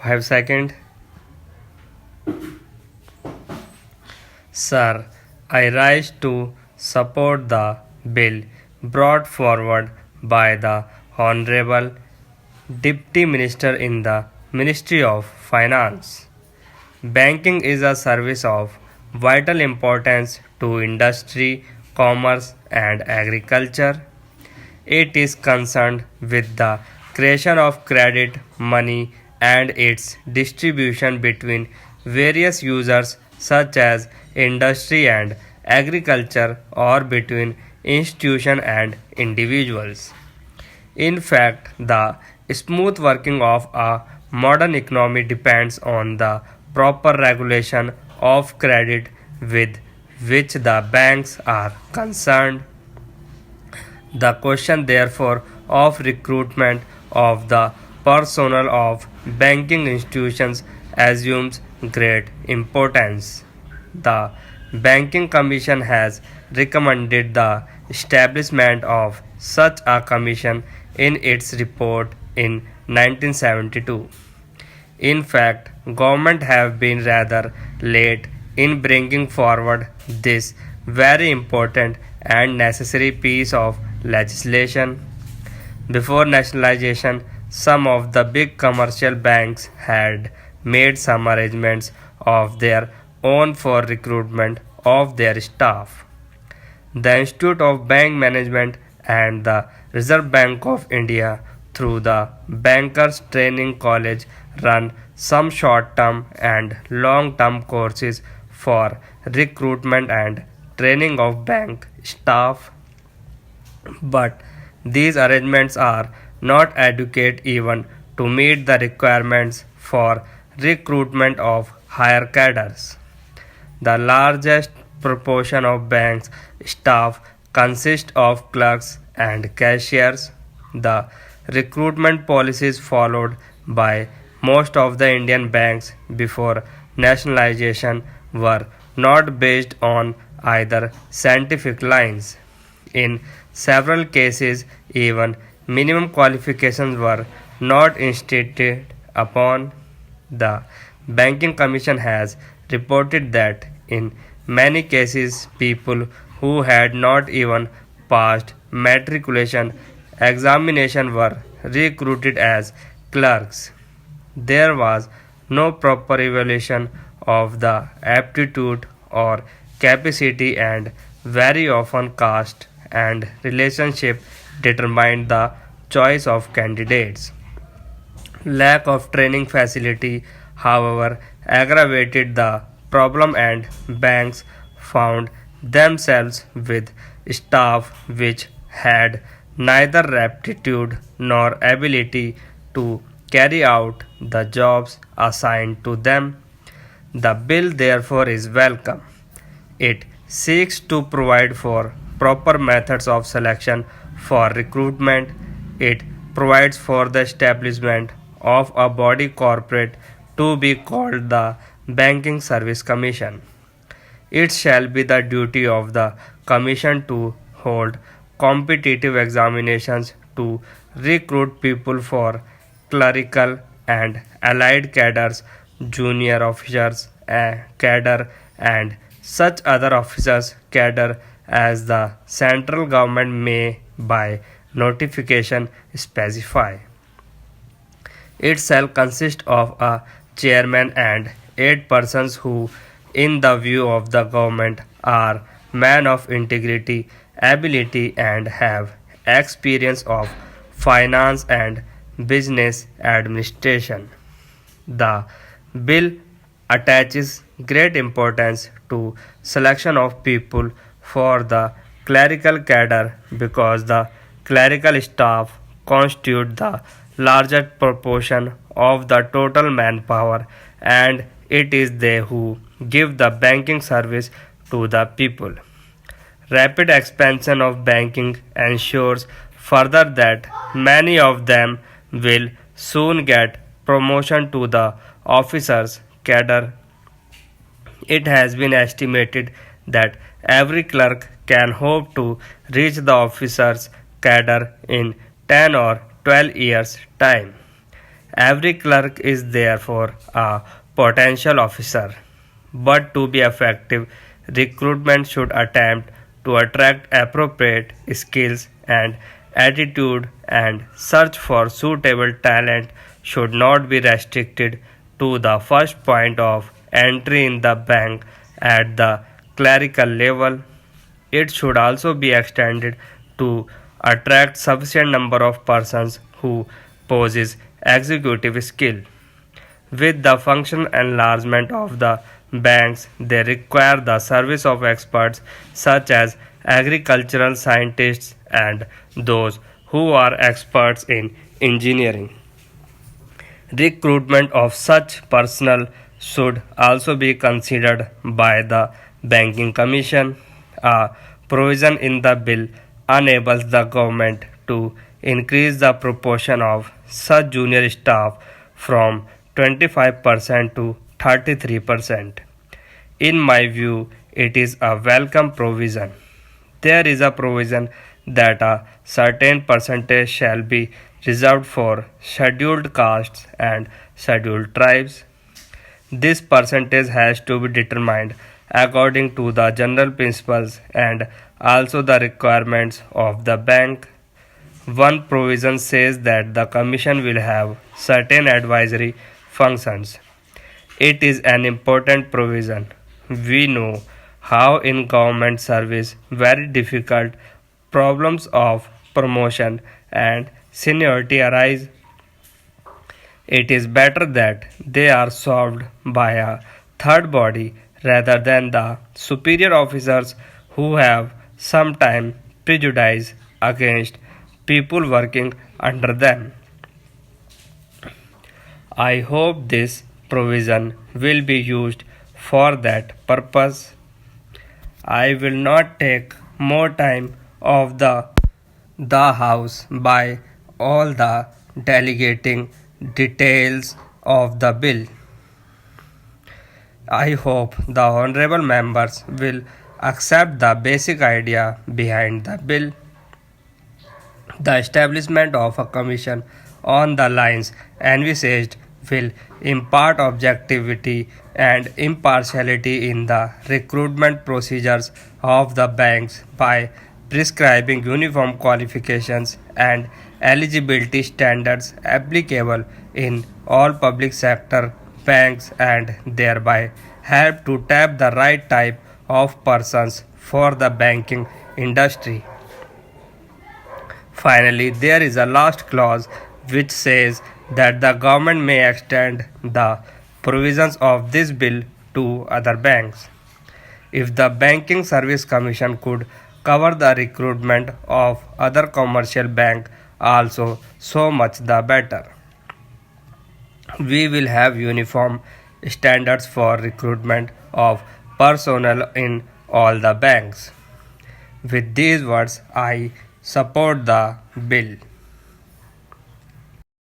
5 seconds. Sir, I rise to support the bill brought forward by the Honorable Deputy Minister in the Ministry of Finance. Banking is a service of vital importance to industry, commerce, and agriculture. It is concerned with the creation of credit, money, and its distribution between various users such as industry and agriculture or between institution and individuals. In fact, the smooth working of a modern economy depends on the proper regulation of credit with which the banks are concerned. The question, therefore, of recruitment of the personnel of banking institutions assumes great importance. The Banking Commission has recommended the establishment of such a commission in its report in 1972. In fact, government have been rather late in bringing forward this very important and necessary piece of legislation. Before nationalization, some of the big commercial banks had made some arrangements of their own for recruitment of their staff. The Institute of Bank Management and the Reserve Bank of India, through the Bankers Training College, run some short term and long term courses for recruitment and training of bank staff. But these arrangements are not adequate even to meet the requirements for recruitment of higher cadres. The largest proportion of banks staff consists of clerks and cashiers. The recruitment policies followed by most of the Indian banks before nationalization were not based on either scientific lines. In several cases, even minimum qualifications were not instituted upon. The Banking Commission has reported that in many cases, people who had not even passed matriculation examination were recruited as clerks. There was no proper evaluation of the aptitude or capacity, and very often caste and relationship determined the choice of candidates. Lack of training facility, however, aggravated the problem, and banks found themselves with staff which had neither aptitude nor ability to carry out the jobs assigned to them. The bill, therefore, is welcome. It seeks to provide for proper methods of selection for recruitment. It provides for the establishment of a body corporate to be called the Banking Service Commission. It shall be the duty of the Commission to hold competitive examinations to recruit people for clerical and allied cadres, junior officers, cadre, and such other officers cadre as the central government may by notification specify. It shall consist of a chairman and 8 persons who, in the view of the government, are men of integrity, ability, and have experience of finance and business administration. The bill attaches great importance to selection of people for the clerical cadre because the clerical staff constitute the largest proportion of the total manpower, and it is they who give the banking service to the people. Rapid expansion of banking ensures further that many of them will soon get promotion to the officers cadre. It has been estimated that every clerk can hope to reach the officers cadre in 10 or 12 years' time. Every clerk is therefore a potential officer. But to be effective, recruitment should attempt to attract appropriate skills and attitude, and search for suitable talent should not be restricted to the first point of entry in the bank at the clerical level. It should also be extended to attract sufficient number of persons who possess executive skill. With the function enlargement of the banks, they require the service of experts such as agricultural scientists and those who are experts in engineering. Recruitment of such personnel should also be considered by the Banking Commission. A provision in the bill enables the government to increase the proportion of such junior staff from 25% to 33%. In my view, it is a welcome provision. There is a provision that a certain percentage shall be reserved for scheduled castes and scheduled tribes. This percentage has to be determined according to the general principles and also the requirements of the bank. One provision says that the commission will have certain advisory functions. It is an important provision. We know how in government service very difficult problems of promotion and seniority arise. It is better that they are solved by a third body rather than the superior officers who have sometimes prejudice against people working under them. I hope this provision will be used for that purpose. I will not take more time of the house by all the delegating details of the bill. I hope the honorable members will accept the basic idea behind the bill. The establishment of a commission on the lines envisaged will impart objectivity and impartiality in the recruitment procedures of the banks by prescribing uniform qualifications and eligibility standards applicable in all public sector banks, and thereby help to tap the right type of persons for the banking industry. Finally, there is a last clause which says that the government may extend the provisions of this bill to other banks. If the Banking Service Commission could cover the recruitment of other commercial bank also, so much the better. We will have uniform standards for recruitment of personnel in all the banks. With these words, I support the bill.